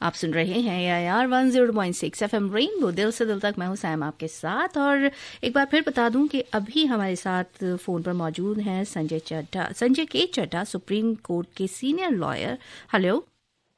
आप सुन रहे हैं AIR 101.6 FM रेनबो, दिल से दिल तक। मैं हूं सैम आपके साथ। और एक बार फिर बता दूं कि अभी हमारे साथ फ़ोन पर मौजूद हैं Sanjay K Chadha, supreme Court के सीनियर लॉयर। हेलो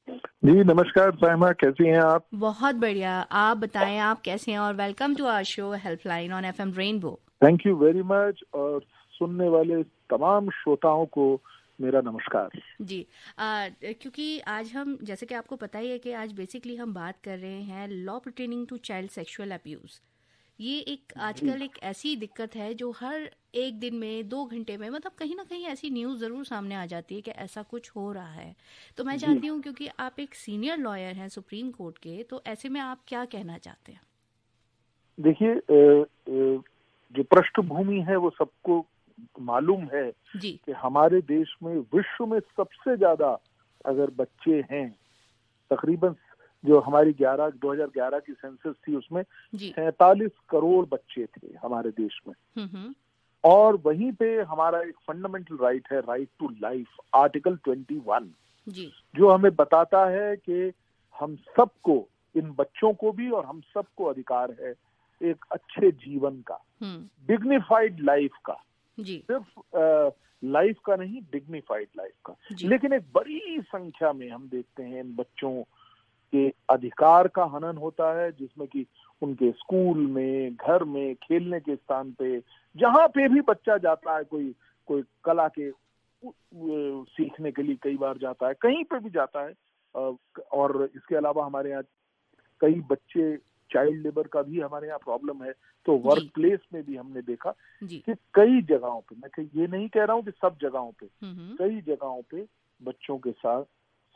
जी, नमस्कार साइमा, कैसी हैं आप? बहुत बढ़िया, आप बताएं आप कैसे हैं? और welcome to our show helpline on FM Rainbow. Thank you very much. और सुनने वाले तमाम श्रोताओं को मेरा नमस्कार जी। क्योंकि आज हम, जैसे कि आपको पता ही है कि आज बेसिकली हम बात कर रहे हैं law pertaining to child sexual abuse. ये एक आजकल एक ऐसी दिक्कत है जो हर एक दिन में 2 घंटे में, मतलब कहीं ना कहीं ऐसी न्यूज़ ज़रूर सामने आ जाती है कि ऐसा कुछ हो रहा है। तो मैं जी। चाहती हूँ, क्योंकि आप एक सीनियर लॉयर हैं सुप्रीम कोर्ट के, तो ऐसे में आप क्या कहना चाहते हैं? देखिए, जो पृष्ठभूमि है वो सबको मालूम है जी कि हमारे देश में विश्व में सबसे ज्यादा अगर बच्चे हैं, तकरीबन जो हमारी 2011 की सेंसस थी उसमें जी 47 करोड़ बच्चे थे हमारे देश में। हम्म और वहीं पे हमारा एक फंडामेंटल राइट है, राइट टू लाइफ, आर्टिकल 21, जी जो हमें बताता है कि हम सबको, इन बच्चों को भी और हम सबको अधिकार है एक अच्छे जीवन का, डिग्निफाइड लाइफ का। जी सिर्फ लाइफ का नहीं, डिग्निफाइड लाइफ का। जी लेकिन एक बड़ी संख्या में हम देखते हैं इन बच्चों के अधिकार का हनन होता है, जिसमें कि उनके स्कूल में, घर में, खेलने के स्थान पे, जहां पे भी बच्चा जाता है, कोई कोई कला के सीखने के लिए कई बार जाता है, कहीं पे भी जाता है। और इसके अलावा हमारे यहाँ कई बच्चे, चाइल्ड लेबर का भी हमारे यहाँ प्रॉब्लम है। तो वर्क प्लेस में भी हमने देखा कि कई जगहों पे, मैं ये नहीं कह रहा हूँ कि सब जगहों पे, कई जगहों पे बच्चों के साथ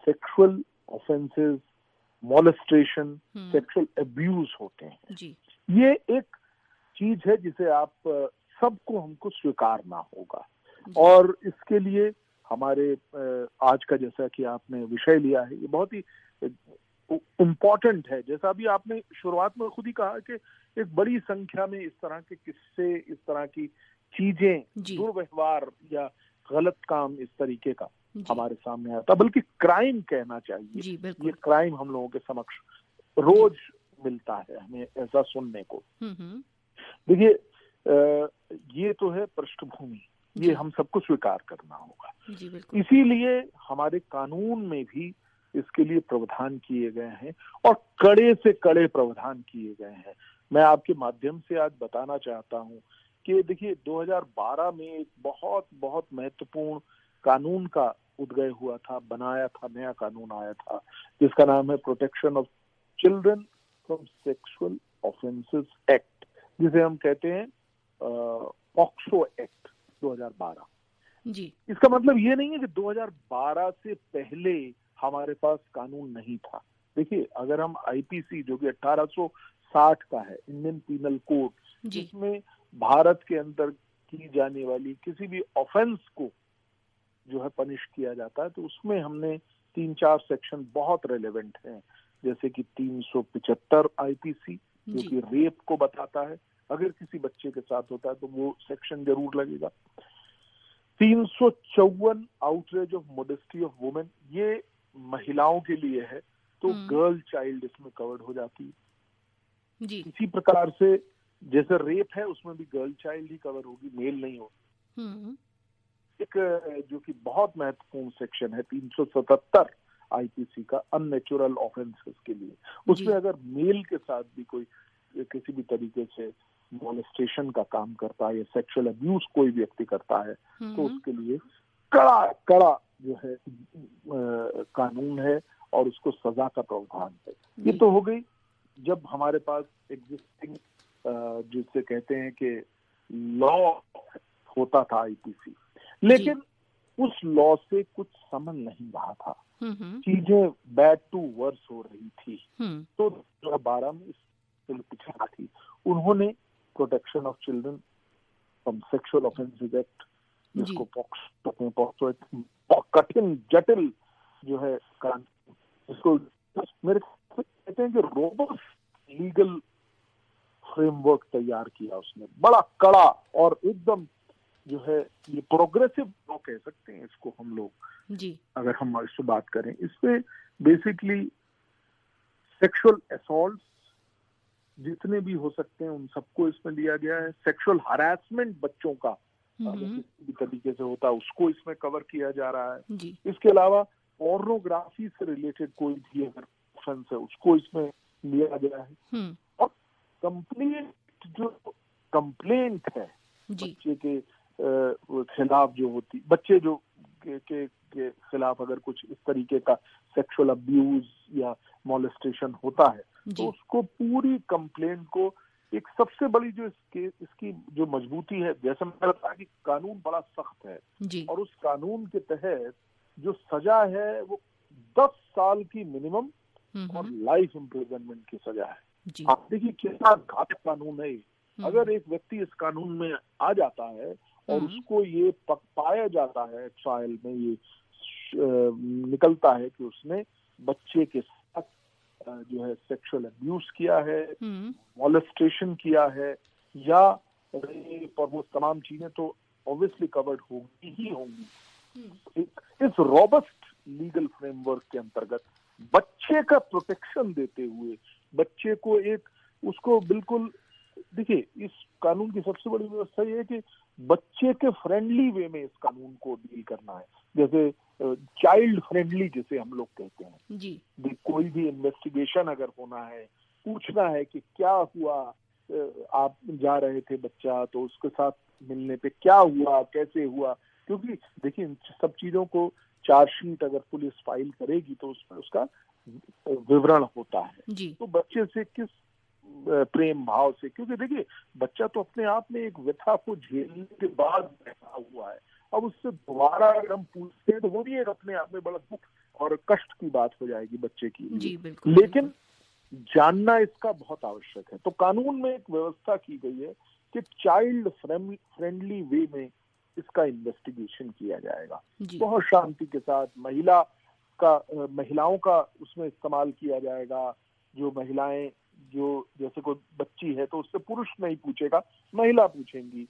sexual offences, molestation, sexual abuse होते हैं। ये एक चीज है जिसे आप सबको, हमको स्वीकारना होगा। और इसके लिए हमारे आज का, जैसा कि आपने विषय लिया है, ये बहुत ही इम्पोर्टेंट है। जैसा अभी आपने शुरुआत में खुद ही कहा कि एक बड़ी संख्या में इस तरह के किस्से, इस तरह की चीजें, दुर्व्यवहार या गलत काम इस तरीके का हमारे सामने आता, बल्कि क्राइम कहना चाहिए। ये क्राइम हम लोगों के समक्ष रोज मिलता है हमें ऐसा सुनने को। देखिए, ये तो है पृष्ठभूमि, ये हम सबको स्वीकार करना होगा। इसीलिए हमारे कानून में भी इसके लिए प्रावधान किए गए हैं, और कड़े से कड़े प्रावधान किए गए हैं। मैं आपके माध्यम से आज बताना चाहता हूं कि देखिए, 2012 में एक बहुत बहुत महत्वपूर्ण कानून का उदय हुआ था, बनाया था, नया कानून आया था, जिसका नाम है protection of children from sexual offences act, जिसे हम कहते हैं पॉक्सो एक्ट 2012। जी। इसका मतलब ये नहीं है कि 2012 से पहले हमारे पास कानून नहीं था। देखिए, अगर हम आईपीसी, जो कि 1860 का है, इंडियन पीनल कोड, जिसमें भारत के अंदर की जाने वाली किसी भी ऑफेंस को जो है पनिश किया जाता है, तो उसमें हमने 3-4 सेक्शन बहुत रेलेवेंट हैं। जैसे कि 375 आईपीसी, जो कि रेप को बताता है, अगर किसी बच्चे के साथ होता है तो वो सेक्शन जरूर लगेगा। 354 outrage of modesty of women, ये महिलाओं के लिए है, तो गर्ल चाइल्ड इसमें कवर्ड हो जाती है। जी। इसी प्रकार से जैसे रेप है, उसमें भी गर्ल चाइल्ड ही कवर होगी, मेल नहीं होगी। एक जो कि बहुत महत्वपूर्ण सेक्शन है 377 आईपीसी का, अननेचुरल ऑफेंसेस के लिए, उसमें अगर मेल के साथ भी कोई किसी भी तरीके से मॉलेस्टेशन का काम करता है या सेक्सुअल अब्यूज कोई व्यक्ति करता है, तो उसके लिए कड़ा कड़ा जो है कानून है और उसको सजा का प्रावधान है। ये तो हो गई जब हमारे पास एग्जिस्टिंग, जिससे कहते हैं कि लॉ होता था आईपीसी, लेकिन उस लॉ से कुछ समझ नहीं रहा था, चीजें बैड टू वर्स हो रही थी। तो 2012 में इस पीछे थी, उन्होंने protection of children from sexual offences act, जिसको पॉक्सो एक्ट, कठिन जटिल जो है कानून, इसको मेरे कहते हैं कि रोबस्ट लीगल फ्रेमवर्क तैयार किया उसने, बड़ा कड़ा और एकदम जो है ये प्रोग्रेसिव लॉ कह सकते हैं इसको हम लोग। जी। अगर हम इससे बात करें, इससे बेसिकली सेक्सुअल असॉल्ट जितने भी हो सकते हैं उन सबको इसमें लिया गया है। सेक्सुअल हरासमेंट बच्चों का किसी भी तरीके से होता है उसको इसमें कवर किया जा रहा है। इसके अलावा पोर्नोग्राफी से रिलेटेड कोई भी अगर ऑफेंस है उसको इसमें लिया गया है। और कंप्लीट जो कंप्लेंट है बच्चे के खिलाफ जो होती, बच्चे जो के खिलाफ अगर कुछ इस तरीके का सेक्सुअल अब्यूज या मोलेस्टेशन होता है तो उसको पूरी कंप्लेंट को एक सबसे बड़ी जो इसकी जो मजबूती है, जैसे मैंने बताया कि कानून बड़ा सख्त है और उस कानून के तहत जो सजा है वो 10 साल की मिनिमम और लाइफ इम्प्रिजनमेंट की सजा है। आप देखिए कितना घातक कानून है। अगर एक व्यक्ति इस कानून में आ जाता है और उसको ये पाया जाता है ट्रायल में, ये निकलता है कि उसने बच्चे के साथ जो है सेक्सुअल अब्यूज किया है, मॉलेस्टेशन किया है या रेप और वो तमाम चीजें, तो ऑब्वियसली कवर्ड होंगी ही होंगी। इस रॉबस्ट लीगल फ्रेमवर्क के अंतर्गत बच्चे का प्रोटेक्शन देते हुए बच्चे को एक उसको बिल्कुल, देखिए इस कानून की सबसे बड़ी व्यवस्था ये है कि बच्चे के फ्रेंडली वे में इस कानून को डील करना है। जैसे चाइल्ड फ्रेंडली जिसे हम लोग कहते हैं जी। कोई भी इन्वेस्टिगेशन अगर होना है, पूछना है कि क्या हुआ, आप जा रहे थे बच्चा तो उसके साथ मिलने पे क्या हुआ, कैसे हुआ, क्योंकि देखिए इन सब चीजों को चार्जशीट अगर पुलिस फाइल करेगी तो उसमें उसका विवरण होता है जी। तो बच्चे से किस प्रेम भाव से, क्योंकि देखिए बच्चा तो अपने आप में एक व्यथा को झेलने के बाद बैठा हुआ है, अब उससे दोबारा अगर हम पूछते हैं तो वो भी एक अपने आप में बड़ा दुख और कष्ट की बात हो जाएगी बच्चे की जी, बिल्कुल, लेकिन जानना इसका बहुत आवश्यक है। तो कानून में एक व्यवस्था की गई है कि चाइल्ड फ्रेंडली वे में इसका इन्वेस्टिगेशन किया जाएगा, बहुत शांति के साथ। महिलाओं का उसमें इस्तेमाल किया जाएगा। जो महिलाएं, जो जैसे कोई बच्ची है तो उससे पुरुष नहीं पूछेगा, महिला पूछेंगी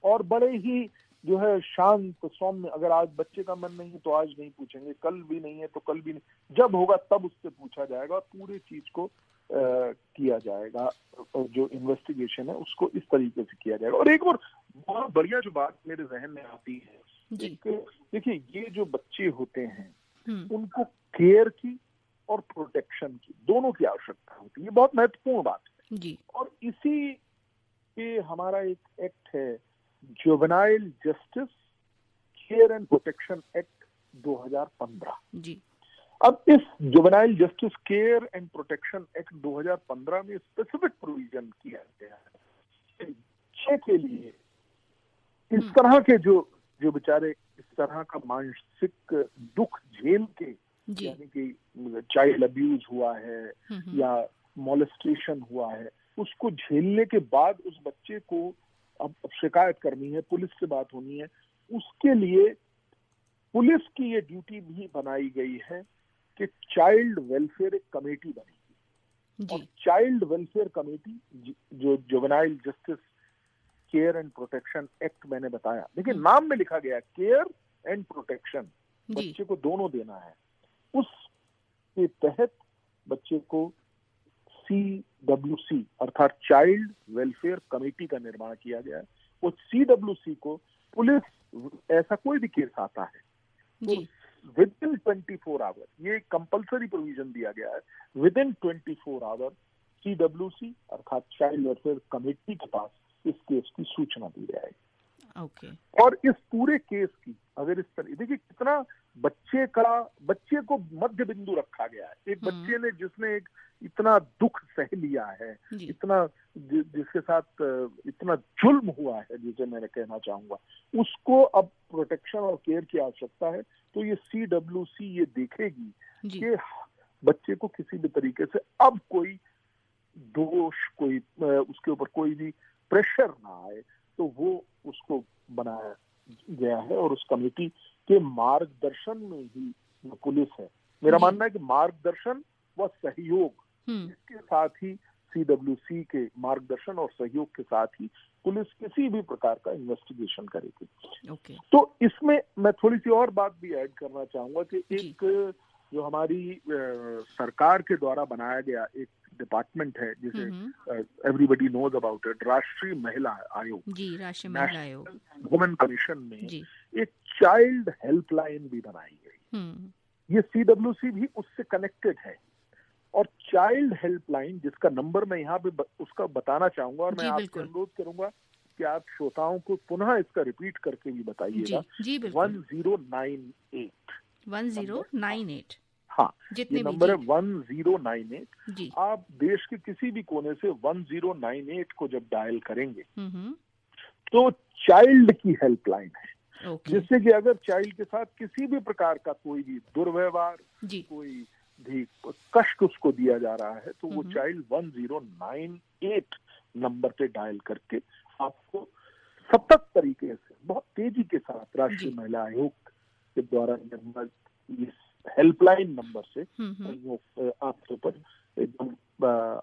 और बड़े ही जो है शांत सौम्य, अगर आज बच्चे का मन नहीं है तो आज नहीं पूछेंगे, कल भी नहीं है तो कल भी नहीं, जब होगा तब उससे पूछा जाएगा और पूरी चीज को किया जाएगा। जो इन्वेस्टिगेशन है उसको इस तरीके से किया जाएगा। और एक और बहुत बढ़िया जो बात मेरे जहन में आती है, देखिए ये जो बच्चे होते हैं उनको केयर की और प्रोटेक्शन की दोनों की आवश्यकता होती है, ये बहुत महत्वपूर्ण बात है जी। और इसी के हमारा एक एक्ट है juvenile justice care and protection act 2015 जी। अब इस juvenile justice care and protection act 2015 में स्पेसिफिक प्रोविजन किया गया है बच्चे के लिए इस तरह के जो बेचारे इस तरह का मानसिक दुख झेल के, यानी कि चाइल्ड अब्यूज हुआ है या मॉलेस्टेशन हुआ है, उसको झेलने के बाद उस बच्चे को अब शिकायत करनी है, पुलिस से बात होनी है, उसके लिए पुलिस की ये ड्यूटी भी बनाई गई है कि चाइल्ड वेलफेयर कमेटी बनेगी। और चाइल्ड वेलफेयर कमेटी जो juvenile justice care and protection act मैंने बताया, देखिए नाम में लिखा गया केयर एंड प्रोटेक्शन, बच्चे को दोनों देना है। उसके तहत बच्चे को CWC अर्थात चाइल्ड वेलफेयर कमेटी का निर्माण किया गया है। वो CWC को पुलिस, ऐसा कोई भी केस आता है तो विदिन 24 आवर, ये कंपल्सरी प्रोविजन दिया गया है, विदिन 24 आवर CWC अर्थात चाइल्ड वेलफेयर कमेटी के पास इस केस की सूचना दी जाएगी। और इस पूरे केस की अगर इस तरह, देखिए कितना बच्चे को मध्य बिंदु रखा गया है। एक बच्चे ने जिसने एक इतना दुख सह लिया है, इतना जिसके साथ इतना जुल्म हुआ है, जिसे मैंने कहना चाहूंगा, उसको अब प्रोटेक्शन और केयर की आवश्यकता है। तो ये CWC ये देखेगी कि बच्चे को किसी भी तरीके से अब कोई दोष, कोई उसके ऊपर कोई भी प्रेशर ना आए, तो वो उसको बनाया गया है। और उस कमेटी के मार्गदर्शन में ही जो पुलिस है, मेरा मानना है कि मार्गदर्शन व सहयोग, इसके साथ ही CWC के मार्गदर्शन और सहयोग के साथ ही पुलिस किसी भी प्रकार का इन्वेस्टिगेशन करेगी। तो इसमें मैं थोड़ी सी और बात भी ऐड करना चाहूंगा कि एक जो हमारी सरकार के द्वारा बनाया गया एक डिपार्टमेंट है जिसे एवरीबडी नोज अबाउट इट, राष्ट्रीय महिला आयोग, जी, राष्ट्रीय महिला आयोग, वुमेन कमीशन में एक चाइल्ड हेल्पलाइन भी बनाई गई। ये CWC भी उससे कनेक्टेड है। और चाइल्ड हेल्पलाइन जिसका नंबर मैं यहाँ पे उसका बताना चाहूंगा, और मैं आपसे अनुरोध करूंगा कि आप श्रोताओं को पुनः इसका रिपीट करके भी बताइएगा। 1098। हाँ, जितने नंबर है 1098। आप देश के किसी भी कोने से 1098 को जब डायल करेंगे तो चाइल्ड की हेल्पलाइन है, जिससे कि अगर चाइल्ड के साथ किसी भी प्रकार का कोई भी दुर्व्यवहार, कोई भी कष्ट उसको दिया जा रहा है, तो वो चाइल्ड 1098 नंबर पे डायल करके आपको सतत तरीके से, बहुत तेजी के साथ राष्ट्रीय महिला आयोग के द्वारा इस हेल्पलाइन नंबर से आपके ऊपर एकदम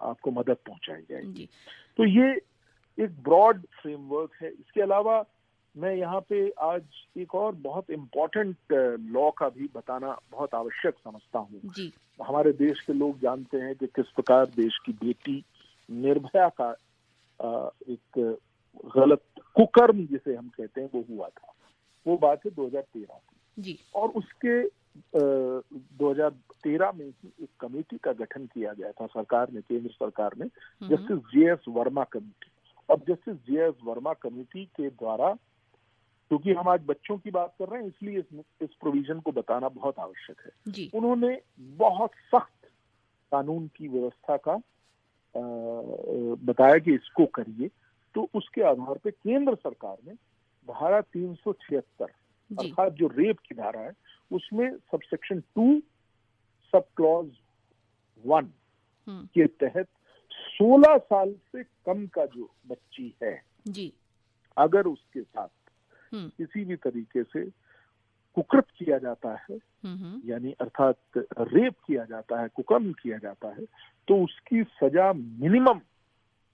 आपको मदद पहुंचाई जाएगी। तो ये एक ब्रॉड फ्रेमवर्क है। इसके अलावा मैं यहाँ पे आज एक और बहुत इम्पोर्टेंट लॉ का भी बताना बहुत आवश्यक समझता हूँ। हमारे देश के लोग जानते हैं कि किस प्रकार देश की बेटी निर्भया का एक गलत कुकर्म जिसे हम कहते हैं वो हुआ था। वो बात है 2013 की, और उसके 2013 में ही एक कमेटी का गठन किया गया था सरकार ने, केंद्र सरकार ने, जस्टिस JS वर्मा कमेटी। अब जस्टिस JS वर्मा कमेटी के द्वारा, क्योंकि हम आज बच्चों की बात कर रहे हैं इसलिए इस प्रोविजन को बताना बहुत आवश्यक है। उन्होंने बहुत सख्त कानून की व्यवस्था का बताया कि इसको करिए। तो उसके आधार पे केंद्र सरकार ने धारा 376 अर्थात जो रेप की धारा है उसमें सबसेक्शन 2 सब क्लॉज 1 के तहत 16 साल से कम का जो बच्ची है अगर उसके साथ किसी भी तरीके से कुकृत किया जाता है, यानी अर्थात रेप किया जाता है, कुकर्म किया जाता है, तो उसकी सजा मिनिमम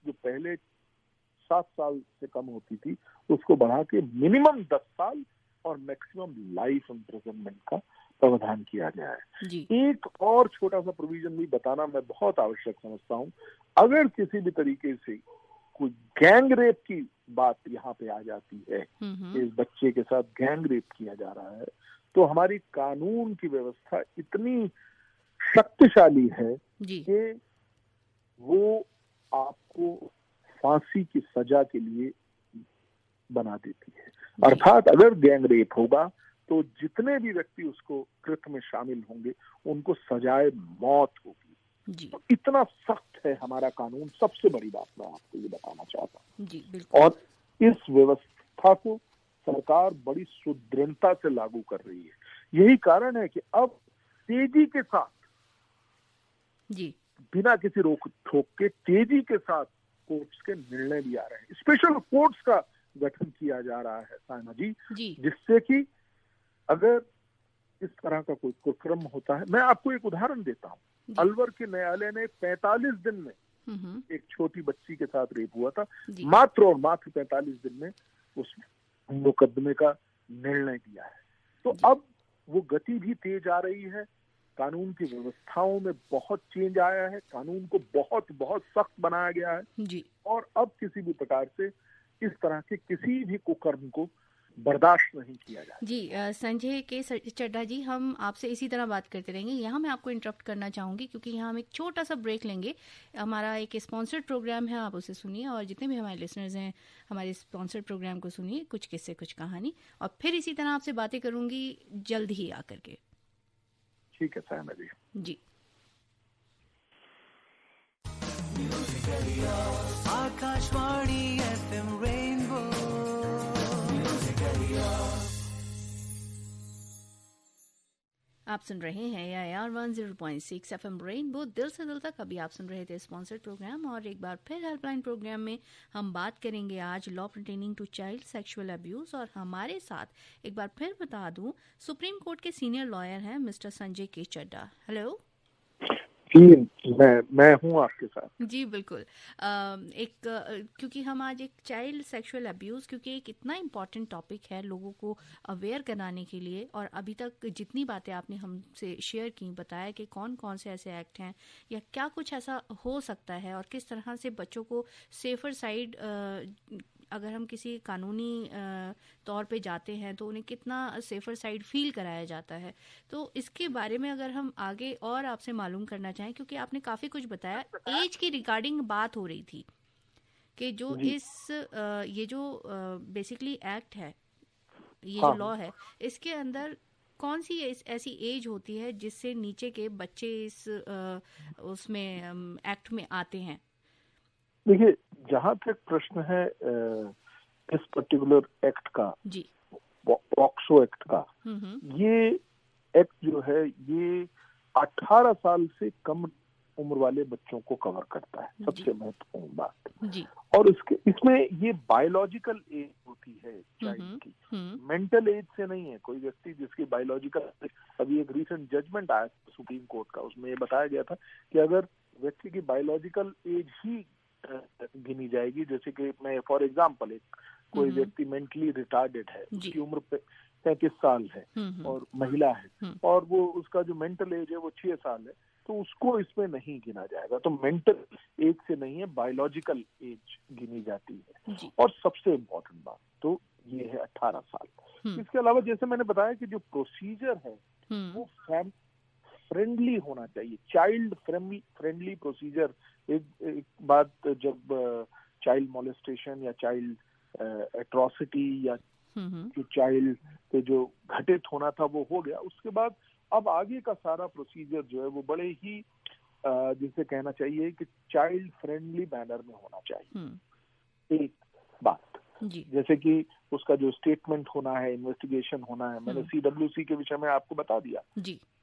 जो पहले 7 साल से कम होती थी उसको बढ़ा के मिनिमम 10 साल और मैक्सिमम लाइफ इम्प्रिजनमेंट का प्रावधान किया गया है। एक और छोटा सा प्रोविजन भी बताना मैं बहुत आवश्यक समझता हूँ। अगर किसी भी तरीके से कोई गैंग रेप की बात यहाँ पे आ जाती है, इस बच्चे के साथ गैंग रेप किया जा रहा है, तो हमारी कानून की व्यवस्था इतनी शक्तिशाली है कि वो आपको फांसी की सजा के लिए बना देती है। अर्थात अगर गैंग रेप होगा तो जितने भी व्यक्ति उसको कृत्य में शामिल होंगे उनको सजाए मौत होगी। तो इतना सख्त है हमारा कानून। सबसे बड़ी बात मैं आपको ये बताना चाहता हूँ, और इस व्यवस्था को सरकार बड़ी सुदृढ़ता से लागू कर रही है। यही कारण है कि अब तेजी के साथ, बिना किसी रोक ठोक के तेजी के साथ कोर्ट्स के निर्णय भी आ रहे हैं। स्पेशल कोर्ट्स का गठन किया जा रहा है साइमा जी, जिससे कि अगर इस तरह का कोई कुकर्म होता है, मैं आपको एक उदाहरण देता हूँ। अलवर के न्यायालय ने 45 दिन में एक छोटी बच्ची के साथ रेप हुआ था, मात्र और मात्र 45 दिन में उस मुकदमे का निर्णय दिया है। तो अब वो गति भी तेज आ रही है, कानून की व्यवस्थाओं में बहुत चेंज आया है, कानून को बहुत बहुत सख्त बनाया गया है, और अब किसी भी प्रकार से इस तरह के किसी भी कुकर्म को बर्दाश्त नहीं किया जाए। संजय के चड्ढा जी, हम आपसे इसी तरह बात करते रहेंगे। यहाँ मैं आपको इंटरप्ट करना चाहूँगी क्योंकि यहाँ हम एक छोटा सा ब्रेक लेंगे। हमारा एक स्पॉन्सर्ड प्रोग्राम है, आप उसे सुनिए, और जितने भी हमारे लिसनर्स हैं हमारे स्पॉन्सर्ड प्रोग्राम को सुनिए, कुछ किस्से कुछ कहानी, और फिर इसी तरह आपसे बातें करूँगी जल्द ही आकर के। ठीक है सायमा जी। Akashvani FM Rainbow. आप सुन रहे हैं AIR 100.6 FM रेनबो, दिल से दिल तक। अभी आप सुन रहे थे स्पॉन्सर्ड प्रोग्राम, और एक बार फिर हेल्पलाइन प्रोग्राम में हम बात करेंगे आज law pertaining to child sexual abuse. और हमारे साथ एक बार फिर बता दूं, सुप्रीम कोर्ट के सीनियर लॉयर हैं mister Sanjay K Chadha. Hello जी, मैं हूँ आपके साथ। जी बिल्कुल। क्योंकि हम आज एक चाइल्ड सेक्सुअल अब्यूज़, क्योंकि एक इतना इम्पॉर्टेंट टॉपिक है लोगों को अवेयर कराने के लिए, और अभी तक जितनी बातें आपने हमसे शेयर की, बताया कि कौन कौन से ऐसे एक्ट हैं या क्या कुछ ऐसा हो सकता है और किस तरह से बच्चों को सेफर साइड, अगर हम किसी कानूनी तौर पे जाते हैं तो उन्हें कितना सेफर साइड फील कराया जाता है। तो इसके बारे में अगर हम आगे और आपसे मालूम करना चाहें, क्योंकि आपने काफ़ी कुछ बताया, एज की रिगार्डिंग बात हो रही थी कि जो ये जो बेसिकली एक्ट है, ये जो हाँ, लॉ है, इसके अंदर कौन सी ऐसी एज होती है जिससे नीचे के बच्चे इस उसमें एक्ट में आते हैं? देखिए, जहाँ तक प्रश्न है इस पर्टिकुलर एक्ट का, जी। पॉक्सो एक्ट का, ये एक्ट जो है ये 18 साल से कम उम्र वाले बच्चों को कवर करता है, सबसे महत्वपूर्ण बात। जी। और इसमें ये बायोलॉजिकल एज होती है चाइल्ड की, मेंटल एज से नहीं है। कोई व्यक्ति जिसकी बायोलॉजिकल, अभी एक रीसेंट जजमेंट आया सुप्रीम कोर्ट का, उसमें ये बताया गया था कि अगर व्यक्ति की बायोलॉजिकल एज ही गिनी जाएगी, जैसे कि मैं फॉर एग्जांपल, कोई व्यक्ति मेंटली रिटार्डेड है, उसकी उम्र 35 साल है और महिला है, और वो उसका जो मेंटल एज है वो 6 साल है, तो उसको इसमें नहीं गिना जाएगा। तो मेंटल एज से नहीं है, बायोलॉजिकल एज गिनी जाती है। और सबसे इम्पोर्टेंट बात तो ये है 18 साल। इसके अलावा जैसे मैंने बताया कि जो प्रोसीजर है वो फ्रेंडली होना चाहिए, चाइल्ड फ्रेंडली प्रोसीजर। एक बात, जब चाइल्ड मोलेस्टेशन या चाइल्ड एट्रोसिटी या जो चाइल्ड पे जो घटित होना था वो हो गया, उसके बाद अब आगे का सारा प्रोसीजर जो है वो बड़े ही जिसे कहना चाहिए कि चाइल्ड फ्रेंडली मैनर में होना चाहिए। एक बात, जैसे कि उसका जो स्टेटमेंट होना है, इन्वेस्टिगेशन होना है, मैंने CWC के विषय में आपको बता दिया।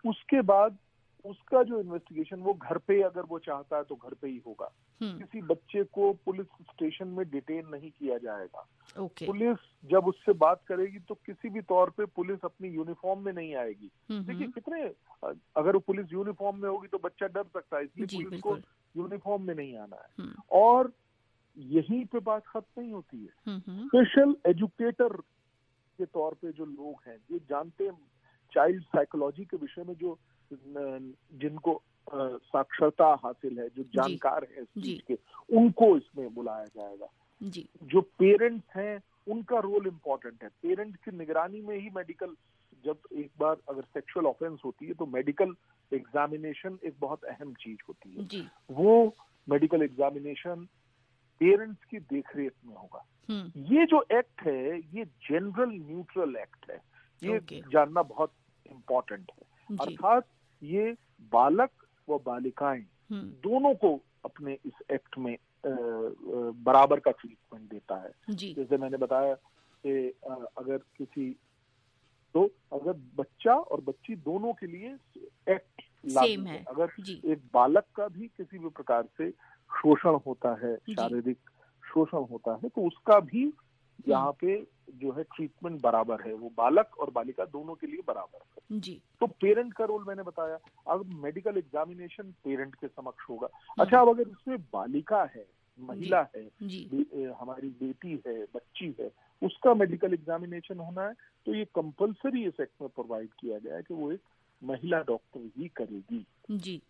उसके बाद उसका जो इन्वेस्टिगेशन वो घर पे, अगर वो चाहता है तो घर पे ही होगा। किसी बच्चे को पुलिस स्टेशन में डिटेन नहीं किया जाएगा। पुलिस जब उससे बात करेगी तो किसी भी तौर पे पुलिस अपनी यूनिफॉर्म में नहीं आएगी। देखिए कितने, अगर वो पुलिस यूनिफॉर्म में होगी तो बच्चा डर सकता है, इसलिए पुलिस को यूनिफॉर्म में नहीं आना है। और यहीं पे बात खत्म नहीं होती है। स्पेशल एजुकेटर के तौर पे जो लोग हैं, जो जानते हैं चाइल्ड साइकोलॉजी के विषय में, जो जिनको साक्षरता हासिल है, जो जानकार है इस चीज के, उनको इसमें बुलाया जाएगा। जो पेरेंट्स हैं उनका रोल इम्पोर्टेंट है। पेरेंट्स की निगरानी में ही मेडिकल, जब एक बार अगर सेक्सुअल ऑफेंस होती है तो मेडिकल एग्जामिनेशन एक बहुत अहम चीज होती है। वो मेडिकल एग्जामिनेशन पेरेंट्स की देखरेख में होगा। ये जो एक्ट है ये जनरल न्यूट्रल एक्ट है, ये जानना बहुत इम्पोर्टेंट है। अर्थात ये बालक व बालिकाएं दोनों को अपने इस एक्ट में बराबर का ट्रीटमेंट देता है। जैसे मैंने बताया कि अगर बच्चा और बच्ची दोनों के लिए एक्ट लागू है। अगर एक बालक का भी किसी भी प्रकार से शोषण होता है, शारीरिक शोषण होता है, तो उसका भी यहाँ पे जो है ट्रीटमेंट बराबर है, वो बालक और बालिका दोनों के लिए बराबर है। तो पेरेंट का रोल मैंने बताया। अब मेडिकल एग्जामिनेशन पेरेंट के समक्ष होगा। अच्छा, अब अगर इसमें बालिका है, महिला है, हमारी बेटी है, बच्ची है, उसका मेडिकल एग्जामिनेशन होना है, तो ये कंपलसरी इस एक्ट में प्रोवाइड किया गया है कि वो एक महिला डॉक्टर ही करेगी।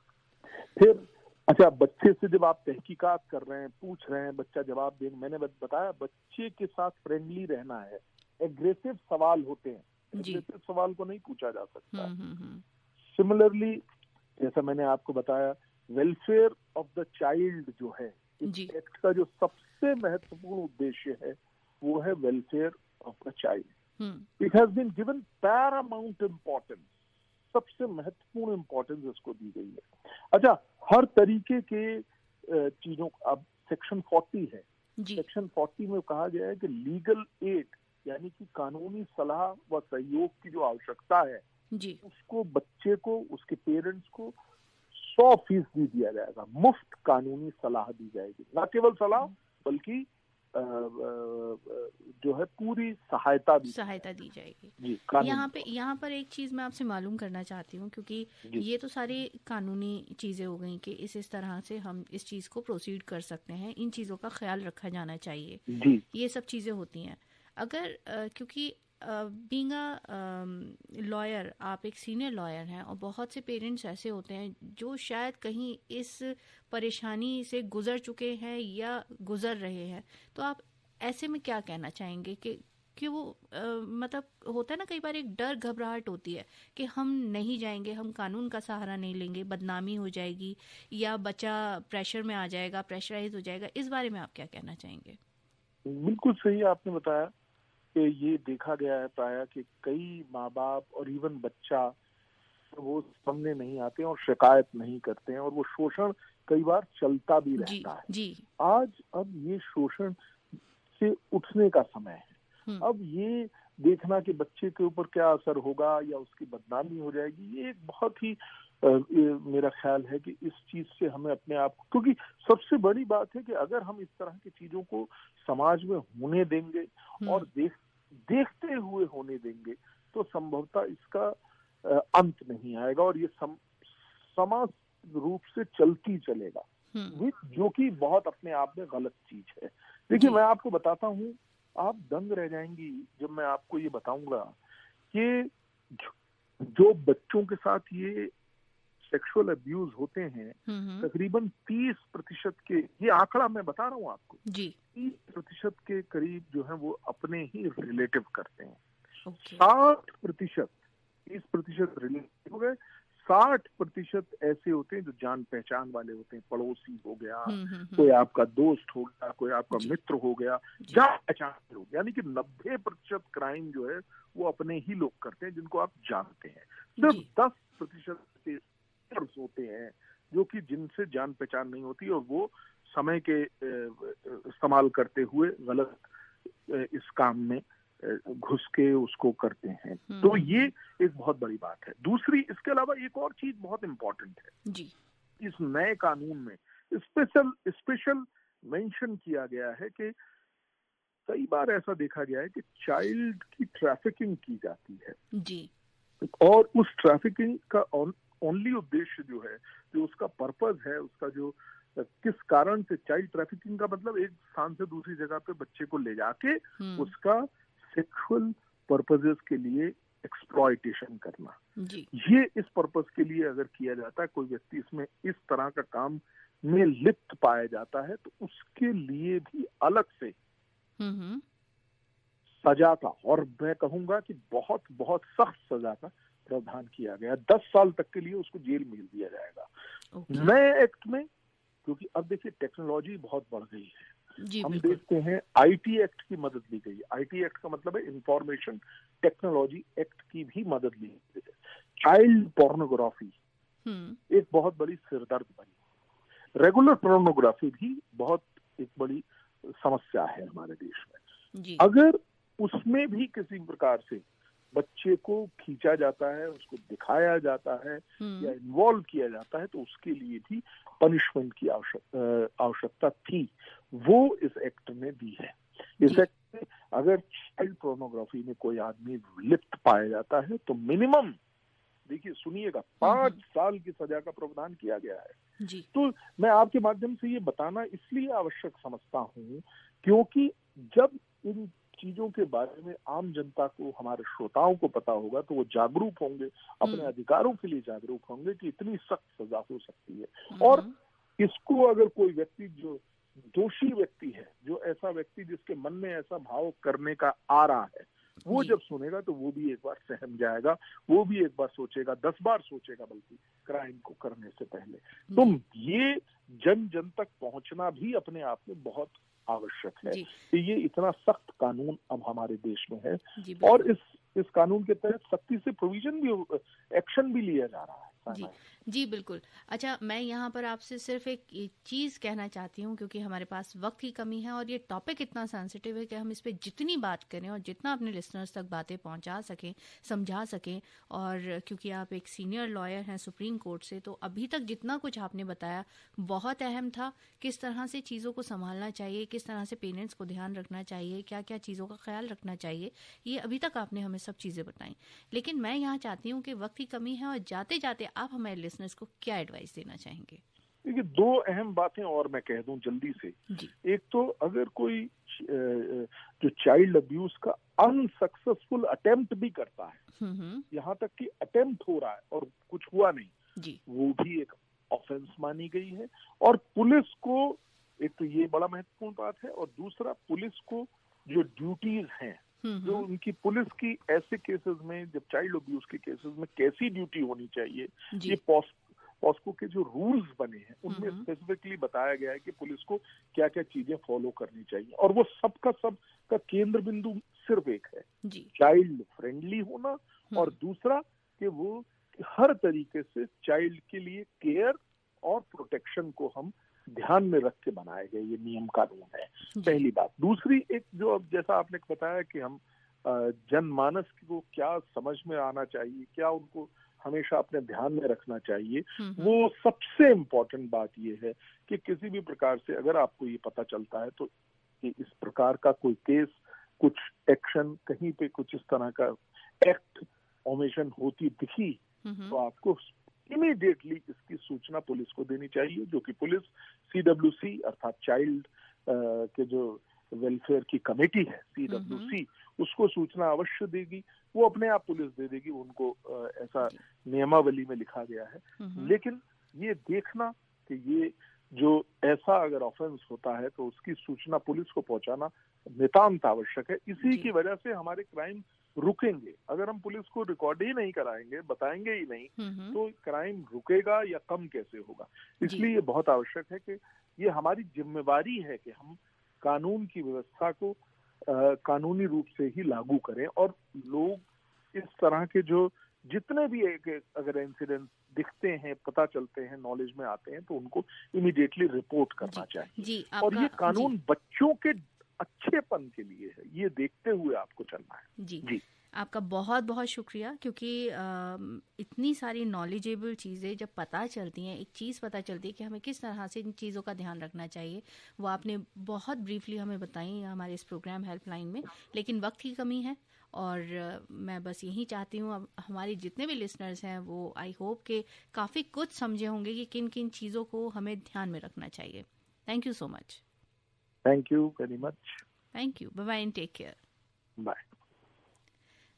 फिर अच्छा, बच्चे से जब आप तहकीकात कर रहे हैं, पूछ रहे हैं, बच्चा जवाब देने, मैंने बताया बच्चे के साथ फ्रेंडली रहना है। एग्रेसिव सवाल होते हैं, एग्रेसिव सवाल को नहीं पूछा जा सकता। सिमिलरली, जैसा मैंने आपको बताया, वेलफेयर ऑफ द चाइल्ड जो है, इस एक्ट का जो सबसे महत्वपूर्ण उद्देश्य है वो है welfare of the child. It has been given paramount importance, सबसे महत्वपूर्ण इम्पोर्टेंस इसको दी गई है। अच्छा, हर तरीके के चीजों, अब सेक्शन 40 है, सेक्शन 40 में कहा गया है कि लीगल एड, यानी कि कानूनी सलाह व सहयोग की जो आवश्यकता है उसको बच्चे को, उसके पेरेंट्स को 100% दिया जाएगा। मुफ्त कानूनी सलाह दी जाएगी, न केवल सलाह बल्कि जो है पूरी सहायता दी जाएगी। जी, यहाँ पर एक चीज मैं आपसे मालूम करना चाहती हूँ, क्योंकि ये तो सारी कानूनी चीजें हो गई कि इस तरह से हम इस चीज को प्रोसीड कर सकते हैं, इन चीजों का ख्याल रखा जाना चाहिए जी। ये सब चीजें होती हैं। अगर क्योंकि बीइंग अ लॉयर, आप एक सीनियर लॉयर हैं, और बहुत से पेरेंट्स ऐसे होते हैं जो शायद कहीं इस परेशानी से गुजर चुके हैं या गुजर रहे हैं, तो आप ऐसे में क्या कहना चाहेंगे कि वो मतलब होता है ना, कई बार एक डर घबराहट होती है कि हम नहीं जाएंगे, हम कानून का सहारा नहीं लेंगे, बदनामी हो जाएगी या बच्चा प्रेशर में आ जाएगा, प्रेशराइज हो जाएगा, इस बारे में आप क्या कहना चाहेंगे? बिल्कुल सही आपने बताया कि ये देखा गया है प्राय कि कई माँ बाप और इवन बच्चा वो सामने नहीं आते और शिकायत नहीं करते हैं, और वो शोषण कई बार चलता भी रहता है। जी। आज अब ये शोषण से उठने का समय है। अब ये देखना कि बच्चे के ऊपर क्या असर होगा या उसकी बदनामी हो जाएगी, ये एक बहुत ही मेरा ख्याल है कि इस चीज से हमें अपने आप, क्योंकि सबसे बड़ी बात है कि अगर हम इस तरह की चीजों को समाज में होने देंगे और देखते हुए होने देंगे तो संभवतः इसका अंत नहीं आएगा और ये समाज रूप से चलती चलेगा, जो कि बहुत अपने आप में गलत चीज है। देखिए, मैं आपको बताता हूँ, आप दंग रह जाएंगी जब मैं आपको ये बताऊंगा कि जो बच्चों के साथ ये सेक्सुअल अब्यूज होते हैं, तकरीबन 30% के, ये आंकड़ा मैं बता रहा हूँ आपको, 30% के करीब जो है वो अपने ही रिलेटिव करते हैं। 60%, 30% रिलेटिव हो गए, 60% ऐसे होते हैं जो जान पहचान वाले होते हैं, पड़ोसी हो गया, कोई आपका दोस्त हो गया, कोई आपका मित्र हो गया, जान पहचान हो गया। यानी कि 90% क्राइम जो है वो अपने ही लोग करते हैं जिनको आप जानते हैं। सिर्फ 10% होते हैं जो कि जिनसे जान पहचान नहीं होती और वो समय के इस्तेमाल करते हुए गलत इस काम में घुस के उसको करते हैं। तो ये एक बहुत बड़ी बात है। दूसरी, इसके अलावा एक और चीज बहुत इम्पोर्टेंट है जी। इस नए कानून में स्पेशल मेंशन किया गया है कि कई बार ऐसा देखा गया है कि चाइल्ड की ट्रैफिकिंग की जाती है जी, और उस ट्रैफिकिंग का ओनली उद्देश्य जो है, जो उसका पर्पस है, उसका जो किस कारण से, चाइल्ड ट्रैफिकिंग का मतलब एक स्थान से दूसरी जगह पे बच्चे को ले जाके उसका सेक्सुअल पर्पसेस के लिए एक्सप्लॉयटेशन करना जी। ये इस पर्पस के लिए अगर किया जाता है, कोई व्यक्ति इसमें इस तरह का काम में लिप्त पाया जाता है, तो उसके लिए भी अलग से सजा का, और मैं कहूंगा कि बहुत बहुत सख्त सजा का प्रावधान किया गया। 10 साल तक के लिए उसको जेल में दिया जाएगा नए एक्ट में। क्योंकि अब देखिए टेक्नोलॉजी बहुत बढ़ गई है, हम देखते हैं आईटी एक्ट की मदद ली गई। आईटी एक्ट का मतलब है इंफॉर्मेशन टेक्नोलॉजी एक्ट की भी मदद ली गई है। चाइल्ड पोर्नोग्राफी एक बहुत बड़ी सिरदर्द बनी। रेगुलर पोर्नोग्राफी भी बहुत एक बड़ी समस्या है हमारे देश में। अगर उसमें भी किसी प्रकार से बच्चे को खींचा जाता है, उसको दिखाया जाता है या इन्वॉल्व किया जाता है, तो उसके लिए भी पनिशमेंट की आवश्यकता थी, वो इस एक्ट ने दी है। इस एक्ट में अगर चाइल्ड पोर्नोग्राफी में कोई आदमी लिप्त पाया जाता है तो मिनिमम, देखिए सुनिएगा, 5 साल की सजा का प्रावधान किया गया है जी। तो मैं आपके माध्यम से ये बताना इसलिए आवश्यक समझता हूँ क्योंकि जब इन चीजों के बारे में आम जनता को, हमारे श्रोताओं को पता होगा तो वो जागरूक होंगे, अपने अधिकारों के लिए जागरूक होंगे कि इतनी सख्त सजा हो सकती है। और इसको अगर कोई व्यक्ति जो दोषी व्यक्ति है, जो ऐसा व्यक्ति जिसके मन में ऐसा भाव करने का आ रहा है, वो जब सुनेगा तो वो भी एक बार सहम जाएगा, वो भी एक बार सोचेगा, 10 बार सोचेगा बल्कि क्राइम को करने से पहले। तो ये जन जन तक पहुंचना भी अपने आप में बहुत आवश्यक है कि ये इतना सख्त कानून अब हमारे देश में है और इस कानून के तहत सख्ती से प्रोविजन भी, एक्शन भी लिया जा रहा है। जी जी बिल्कुल। अच्छा, मैं यहाँ पर आपसे सिर्फ एक चीज़ कहना चाहती हूँ, क्योंकि हमारे पास वक्त की कमी है और ये टॉपिक इतना सेंसिटिव है कि हम इस पे जितनी बात करें और जितना अपने लिसनर्स तक बातें पहुँचा सकें, समझा सकें, और क्योंकि आप एक सीनियर लॉयर हैं सुप्रीम कोर्ट से, तो अभी तक जितना कुछ आपने बताया बहुत अहम था। किस तरह से चीज़ों को संभालना चाहिए, किस तरह से पेरेंट्स को ध्यान रखना चाहिए, क्या क्या चीज़ों का ख्याल रखना चाहिए, ये अभी तक आपने हमें सब चीज़ें बताई। लेकिन मैं यहाँ चाहती हूँ कि वक्त की कमी है और जाते जाते आप हमारे लिसनर्स को क्या एडवाइस देना चाहेंगे? देखिए, दो अहम बातें और मैं कह दूं जल्दी से। एक तो अगर कोई जो चाइल्ड अब्यूज का अनसक्सेसफुल अटेम्प्ट भी करता है, यहाँ तक कि अटेम्प्ट हो रहा है और कुछ हुआ नहीं, वो भी एक ऑफेंस मानी गई है। और पुलिस को, एक तो ये बड़ा महत्वपूर्ण बात है, और दूसरा पुलिस को जो ड्यूटीज हैं, जो उनकी पुलिस की ऐसे केसेस में, जब चाइल्ड अब्यूज के केसेस में कैसी ड्यूटी होनी चाहिए, ये पॉस्को के जो रूल्स बने हैं उनमें स्पेसिफिकली बताया गया है कि पुलिस को क्या क्या चीजें फॉलो करनी चाहिए। और वो सबका केंद्र बिंदु सिर्फ एक है, चाइल्ड फ्रेंडली होना, और दूसरा कि वो हर तरीके से चाइल्ड के लिए केयर और प्रोटेक्शन को हम ध्यान में रख के बनाए गए ये नियम कानून है, पहली बात। दूसरी, एक जो अब जैसा आपने बताया कि हम जनमानस को क्या समझ में आना चाहिए, क्या उनको हमेशा अपने ध्यान में रखना चाहिए, वो सबसे इम्पोर्टेंट बात ये है कि किसी भी प्रकार से अगर आपको ये पता चलता है तो कि इस प्रकार का कोई केस, कुछ एक्शन, कहीं पे कुछ इस तरह का एक्ट ओमिशन होती दिखी, तो आपको इमीडिएटली इसकी सूचना पुलिस को देनी चाहिए, जो कि पुलिस CWC अर्थात चाइल्ड के जो वेलफेयर की कमेटी है CWC, उसको सूचना अवश्य देगी। वो अपने आप पुलिस दे देगी, उनको ऐसा नियमावली में लिखा गया है। लेकिन ये देखना कि ये जो ऐसा अगर ऑफेंस होता है तो उसकी सूचना पुलिस को पहुंचाना नितांत आवश्यक है। इसी की वजह से हमारे क्राइम रुकेंगे। अगर हम पुलिस को रिकॉर्ड ही नहीं कराएंगे, बताएंगे ही नहीं, तो क्राइम रुकेगा या कम कैसे होगा। इसलिए ये बहुत आवश्यक है कि ये हमारी जिम्मेवारी है कि हम कानून की व्यवस्था को कानूनी रूप से ही लागू करें, और लोग इस तरह के जो जितने भी अगर इंसिडेंट दिखते हैं, पता चलते हैं, नॉलेज में आते हैं, तो उनको इमीडिएटली रिपोर्ट करना चाहिए। और ये कानून बच्चों के अच्छेपन के लिए है, ये देखते हुए आपको चलना है। जी आपका बहुत बहुत शुक्रिया, क्योंकि इतनी सारी नॉलेजेबल चीज़ें जब पता चलती हैं, एक चीज़ पता चलती है कि हमें किस तरह से इन चीज़ों का ध्यान रखना चाहिए, वो आपने बहुत ब्रीफली हमें बताई हमारे इस प्रोग्राम हेल्पलाइन में। लेकिन वक्त की कमी है, और मैं बस यही चाहती हूँ अब हमारे जितने भी लिसनर्स हैं वो आई होप के काफ़ी कुछ समझे होंगे कि किन किन चीज़ों को हमें ध्यान में रखना चाहिए। Thank you so much. Thank you very much. Thank you. Bye bye and take care. Bye.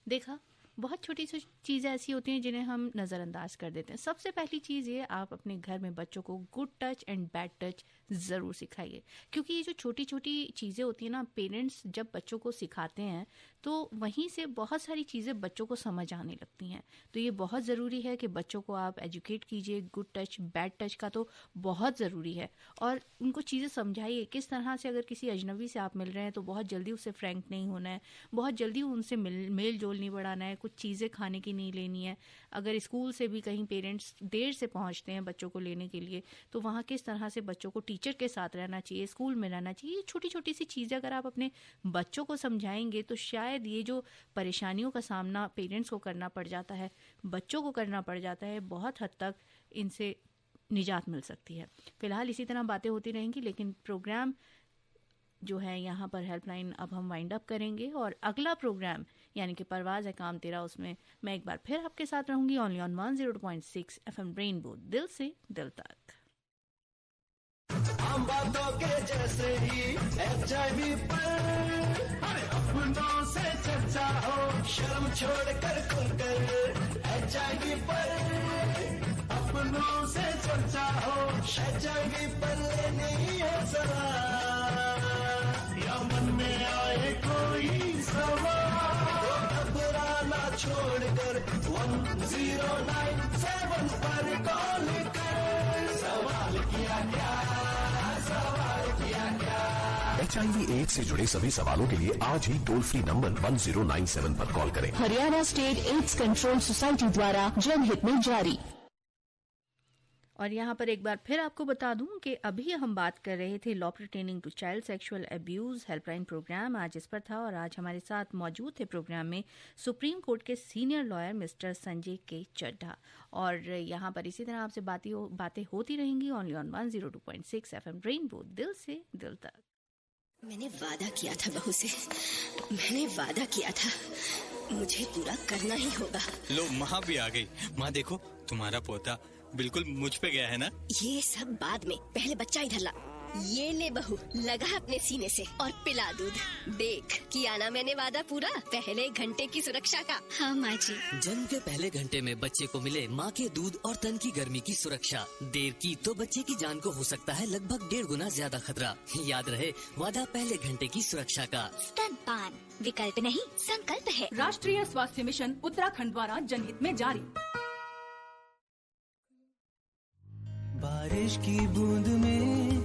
देखा, बहुत छोटी सी चीज़ें ऐसी होती हैं जिन्हें हम नज़रअंदाज कर देते हैं। सबसे पहली चीज़ ये, आप अपने घर में बच्चों को good touch and bad touch ज़रूर सिखाइए, क्योंकि ये जो छोटी छोटी चीज़ें होती हैं ना, पेरेंट्स जब बच्चों को सिखाते हैं तो वहीं से बहुत सारी चीज़ें बच्चों को समझ आने लगती हैं। तो ये बहुत ज़रूरी है कि बच्चों को आप एजुकेट कीजिए। गुड टच बैड टच का तो बहुत ज़रूरी है, और उनको चीज़ें समझाइए किस तरह से। अगर किसी अजनबी से आप मिल रहे हैं तो बहुत जल्दी उससे फ्रैंक नहीं होना है, बहुत जल्दी उनसे मेल जोल नहीं बढ़ाना है, कुछ चीज़ें खाने की नहीं लेनी है। अगर स्कूल से भी कहीं पेरेंट्स देर से पहुंचते हैं बच्चों को लेने के लिए, तो वहाँ किस तरह से बच्चों को टीचर के साथ रहना चाहिए, स्कूल में रहना चाहिए। छोटी छोटी सी चीज़ें अगर आप अपने बच्चों को समझाएंगे तो शायद ये जो परेशानियों का सामना पेरेंट्स को करना पड़ जाता है, बच्चों को करना पड़ जाता है, बहुत हद तक इनसे निजात मिल सकती है। फिलहाल इसी तरह बातें होती रहेंगी, लेकिन प्रोग्राम जो है यहाँ पर हेल्पलाइन अब हम वाइंड अप करेंगे, और अगला प्रोग्राम यानी कि परवाज़ है काम तेरा, उसमें मैं एक बार फिर आपके साथ रहूंगी ओनली ऑन 102.6 FM रेनबो, दिल से दिल तक। हम बातों के जैसे ही HIV पर अपनों से चर्चा हो, शर्म छोड़ कर खुलकर HIV पर अपनों से चर्चा हो, HIV पर लेनी है सलाह, या मन में आए कोई सवाल, घबराना छोड़कर 1097 पर कॉल कर, सवाल किया क्या, सवाल किया क्या। HIV/AIDS से जुड़े सभी सवालों के लिए आज ही टोल फ्री नंबर 1097 पर कॉल करें। Haryana state AIDS control society द्वारा जनहित में जारी। और यहाँ पर एक बार फिर आपको बता दूं कि अभी हम बात कर रहे थे law pertaining to child sexual abuse helpline programme आज इस पर था। और आज हमारे साथ मौजूद थे प्रोग्राम में सुप्रीम कोर्ट के senior lawyer mister Sanjay K Chadha. और यहाँ पर इसी तरह आपसे बातें होती रहेंगी ओनली ऑन 102.6 FM रेनबो, दिल से दिल तक। मैंने वादा किया था बहू से, मैंने वादा किया था मुझे पूरा करना ही होगा। लो माँ भी आ गई। माँ देखो तुम्हारा पोता बिल्कुल मुझ पे गया है ना। ये सब बाद में, पहले बच्चा इधर ला। ये ले बहू, लगा अपने सीने से और पिला दूध। देख किया ना मैंने वादा पूरा, पहले घंटे की सुरक्षा का। हाँ माँ जी। जन्म के पहले घंटे में बच्चे को मिले माँ के दूध और तन की गर्मी की सुरक्षा। देर की तो बच्चे की जान को हो सकता है लगभग 1.5 गुना ज्यादा खतरा। याद रहे, वादा पहले घंटे की सुरक्षा का। स्तनपान विकल्प नहीं संकल्प है। राष्ट्रीय स्वास्थ्य मिशन उत्तराखंड द्वारा जनहित में जारी। बारिश की बूंद में